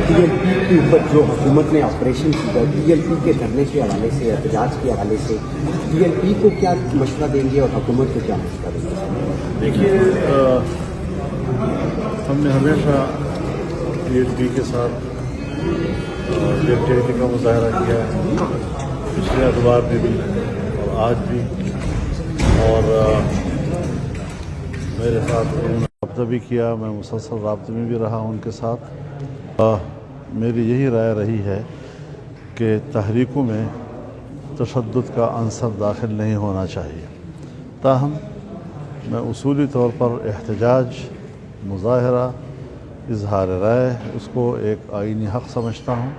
DLP के ऊपर जो हुकूमत ने ऑपरेशन किया, DLP के धरने के हवाले से, एहतजाज के हवाले से DLP को क्या मशवरा देंगे और हुकूमत को क्या मशवरा देंगे? देखिए, हमने हमेशा DLP के साथ लिबर्टी का मुजाहरा किया है, पिछले अखबार में भी और आज भी, और मेरे साथ उन्होंने रब्ता भी किया, मैं मुसलसल राब्ते में भी रहा उनके साथ। मेरी यही राय रही है कि तहरीकों में तशद्दुद का अंसर दाखिल नहीं होना चाहिए। ताहम मैं उसूली तौर पर एहतजाज, मुजाहरा, इजहार राय उसको एक आईनी हक़ समझता हूँ।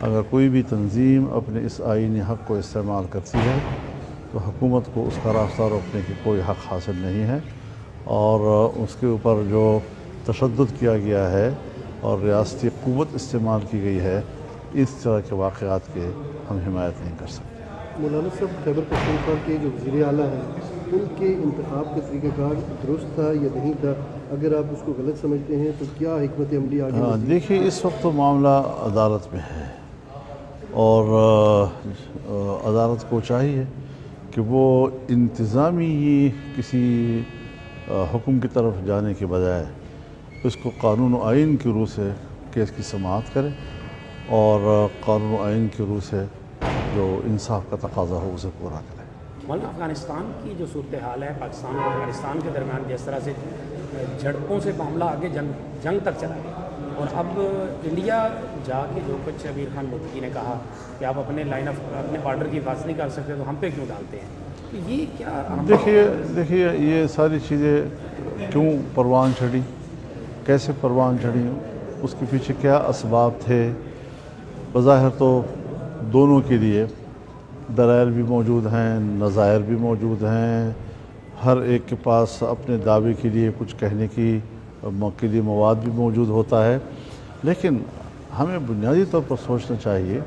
अगर कोई भी तंजीम अपने इस आईनी हक़ को इस्तेमाल करती है तो हुकूमत को उसका रास्ता रोकने की कोई हक़ हासिल नहीं है, और उसके ऊपर जो तशद्दुद किया गया है और रियासती क़ुव्वत इस्तेमाल की गई है, इस तरह के वाक़यात के हम हिमायत नहीं कर सकते। मौलाना साहब, खैबर पख्तूनख्वा के जो वज़ीर आला हैं, उनके इंतखाब का तरीक़ाकार दुरुस्त था या नहीं था? अगर आप उसको गलत समझते हैं तो क्या हिकमत अमली आगे? हाँ, देखिए, इस वक्त तो मामला अदालत में है, और अदालत को चाहिए कि वो इंतज़ामी किसी हुक्म की तरफ जाने के बजाय इसको कानून व आइन की रूह से केस की समाअत करे, और कानून व आइन की रूह से जो इंसाफ का तकाजा हो उसे पूरा करे। मौलाना, अफ़गानिस्तान की जो सूरत हाल है, पाकिस्तान और अफ़गानिस्तान के दरमियान जिस तरह से झड़पों से मामला आगे जंग तक चला गया, और अब इंडिया जाके जो कुछ अमीर खान मुत्तकी ने कहा कि आप अपने लाइन ऑफ अपने बॉर्डर की हिफाजत नहीं कर सकते तो हम पे क्यों डालते हैं, तो ये क्या? देखिए ये सारी चीज़ें क्यों परवान चढ़ी, कैसे परवान चढ़ी, उसके पीछे क्या असबाब थे? बज़ाहिर तो दोनों के लिए दलाइल भी मौजूद हैं, नज़ायर भी मौजूद हैं, हर एक के पास अपने दावे के लिए कुछ कहने की के लिए मवाद भी मौजूद होता है। लेकिन हमें बुनियादी तौर पर सोचना चाहिए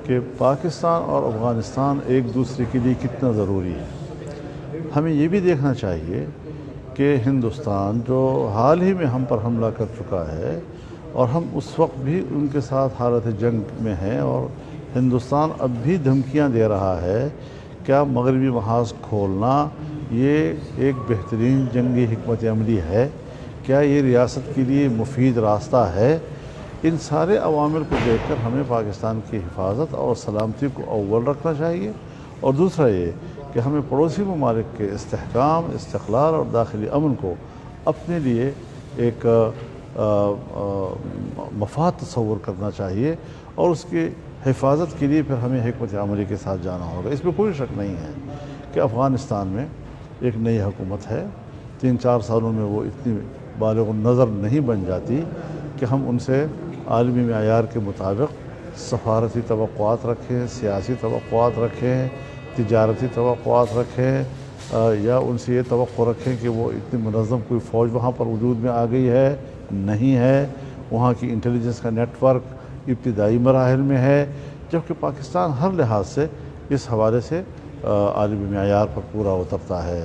कि पाकिस्तान और अफ़गानिस्तान एक दूसरे के लिए कितना ज़रूरी है। हमें ये भी देखना चाहिए कि हिंदुस्तान जो हाल ही में हम पर हमला कर चुका है, और हम उस वक्त भी उनके साथ हालत जंग में हैं, और हिंदुस्तान अब भी धमकियां दे रहा है, क्या मगरबी महाज खोलना ये एक बेहतरीन जंगी हिकमत अमली है? क्या ये रियासत के लिए मुफीद रास्ता है? इन सारे अवामिल को देखकर हमें पाकिस्तान की हिफाजत और सलामती को अव्वल रखना चाहिए, और दूसरा ये कि हमें पड़ोसी ममालिक के इस्तेहकाम, इस्तिक़लाल और दाखिली अमन को अपने लिए एक मफाद तस्वुर करना चाहिए, और उसकी हिफाजत के लिए फिर हमें हिकमत अमली के साथ जाना होगा। इसमें कोई शक नहीं है कि अफ़गानिस्तान में एक नई हुकूमत है, 3-4 सालों में वो इतनी बालिग़ नज़र नहीं बन जाती कि हम उनसे आलमी मेयार के मुताबिक सफारती तवक्कुआत रखें, सियासी तवक्कुआत रखें, तिजारती तवक्कुआत रखें, या उनसे ये तवक्को रखें कि वो इतनी मुनज़्ज़म कोई फ़ौज वहाँ पर वजूद में आ गई है, नहीं है। वहाँ की इंटेलिजेंस का नेटवर्क इब्तिदाई मराहिल में है, जबकि पाकिस्तान हर लिहाज से इस हवाले से आलमी मेयार पर पूरा उतरता है,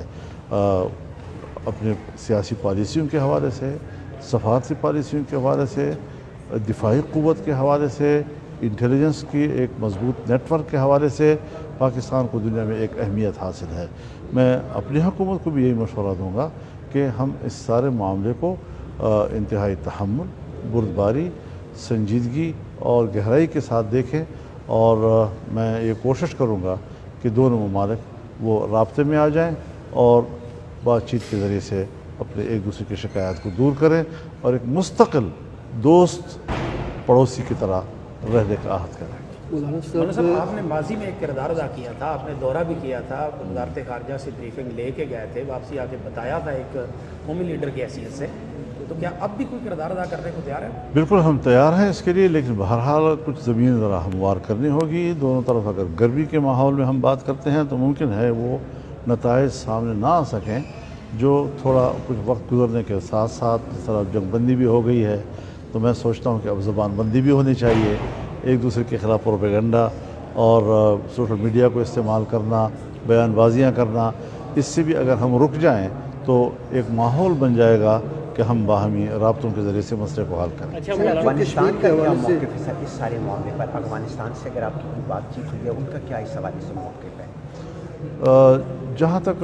अपने सियासी पॉलिसियों के हवाले से, सफारती पॉलिसियों के हवाले से, दिफाई क़ुव्वत के हवाले से, इंटेलिजेंस की एक मजबूत नेटवर्क के हवाले से पाकिस्तान को दुनिया में एक अहमियत हासिल है। मैं अपनी हुकूमत को भी यही मशवरा दूँगा कि हम इस सारे मामले को इंतहाई तहम्मुल, बुर्दबारी, संजीदगी और गहराई के साथ देखें, और मैं ये कोशिश करूँगा कि दोनों ममालिक वो राब्ते में आ जाएँ और बातचीत के ज़रिए से अपने एक दूसरे की शिकायत को दूर करें, और एक मुस्तकिल दोस्त पड़ोसी की तरह रहने का आहद करें। मौलाना साहब, आपने माजी में एक किरदार अदा किया था, आपने दौरा भी किया था, वज़ारत ख़ारजा से ब्रीफिंग लेके गए थे, वापसी आके बताया था एक कौमी लीडर की हैसियत से, तो क्या अब भी कोई किरदार अदा करने को तैयार है? बिल्कुल हम तैयार हैं इसके लिए, लेकिन बहरहाल कुछ ज़मीन ज़रा हमवार करनी होगी दोनों तरफ। अगर गर्मी के माहौल में हम बात करते हैं तो मुमकिन है वो नताइज सामने ना आ सकें, जो थोड़ा कुछ वक्त गुजरने के साथ साथ जिस तरह जंगबंदी भी हो गई है, तो मैं सोचता हूँ कि अब ज़बानबंदी भी होनी चाहिए। एक दूसरे के ख़िलाफ़ प्रोपेगेंडा और सोशल मीडिया को इस्तेमाल करना, बयानबाजियाँ करना, इससे भी अगर हम रुक जाएँ तो एक माहौल बन जाएगा کہ ہم باہمی رابطوں کے ذریعے سے مسئلے کو حل کریں. افغانستان کا کے کیا حوالے سے- موقف ہے سر اس سارے معاملے پر؟ افغانستان سے اگر آپ کی کوئی بات چیت ہوئی ہے ان کا کیا اس حوالے سے موقف ہے؟ جہاں تک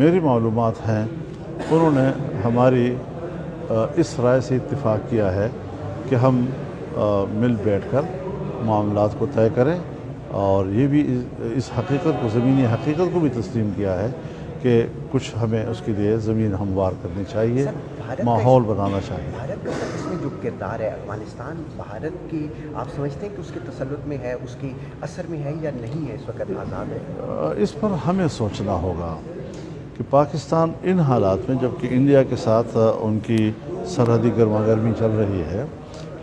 میری معلومات ہیں انہوں نے ہماری اس رائے سے اتفاق کیا ہے کہ ہم مل بیٹھ کر معاملات کو طے کریں، اور یہ بھی اس حقیقت کو، زمینی حقیقت کو بھی تسلیم کیا ہے کہ کچھ ہمیں اس کے لیے زمین ہموار کرنی چاہیے، سر، بھارت کا ماحول بنانا چاہیے. بھارت کا سر اس میں جو کردار ہے، افغانستان بھارت کی آپ سمجھتے ہیں کہ اس کے تسلط میں ہے، اس کے اثر میں ہے یا نہیں ہے، اس وقت آزاد ہے؟ اس پر ہمیں سوچنا ہوگا کہ پاکستان ان حالات میں، جبکہ انڈیا کے ساتھ ان کی سرحدی گرما گرمی چل رہی ہے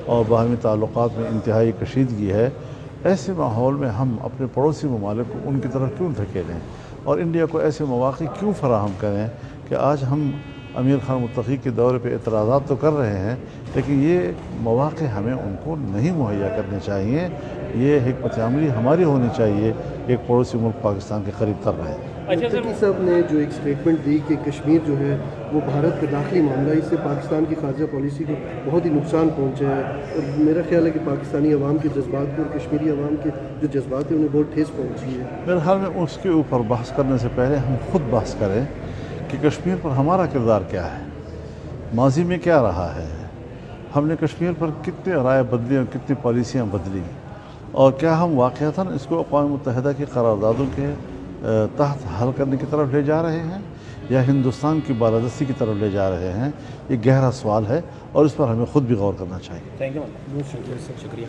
اور باہمی تعلقات میں انتہائی کشیدگی ہے، ایسے ماحول میں ہم اپنے پڑوسی ممالک کو ان کی طرف کیوں دھکیلیں اور انڈیا کو ایسے مواقع کیوں فراہم کریں کہ آج ہم امیر خان متقی کے دورے پہ اعتراضات تو کر رہے ہیں، لیکن یہ مواقع ہمیں ان کو نہیں مہیا کرنے چاہیے. یہ حکمت عملی ہماری ہونی چاہیے ایک پڑوسی ملک پاکستان کے قریب تر رہے. متقی صاحب نے جو ایک سٹیٹمنٹ دی کہ کشمیر جو ہے وہ بھارت کا داخلی معاملہ ہے، اس سے پاکستان کی خارجہ پالیسی کو بہت ہی نقصان پہنچا ہے، اور میرا خیال ہے کہ پاکستانی عوام کے جذبات کو اور کشمیری عوام کے جو جذبات ہیں انہیں بہت ٹھیس پہنچی ہے. میرے خیال میں اس کے اوپر بحث کرنے سے پہلے ہم خود بحث کریں کہ کشمیر پر ہمارا کردار کیا ہے، ماضی میں کیا رہا ہے، ہم نے کشمیر پر کتنے رائے بدلی اور کتنی پالیسیاں بدلی، اور کیا ہم واقعتاً اس کو اقوام متحدہ کی قراردادوں کے تحت حل کرنے کی طرف لے جا رہے ہیں یا ہندوستان کی بالادستی کی طرف لے جا رہے ہیں. یہ گہرا سوال ہے اور اس پر ہمیں خود بھی غور کرنا چاہیے. تھینک یو، شکریہ.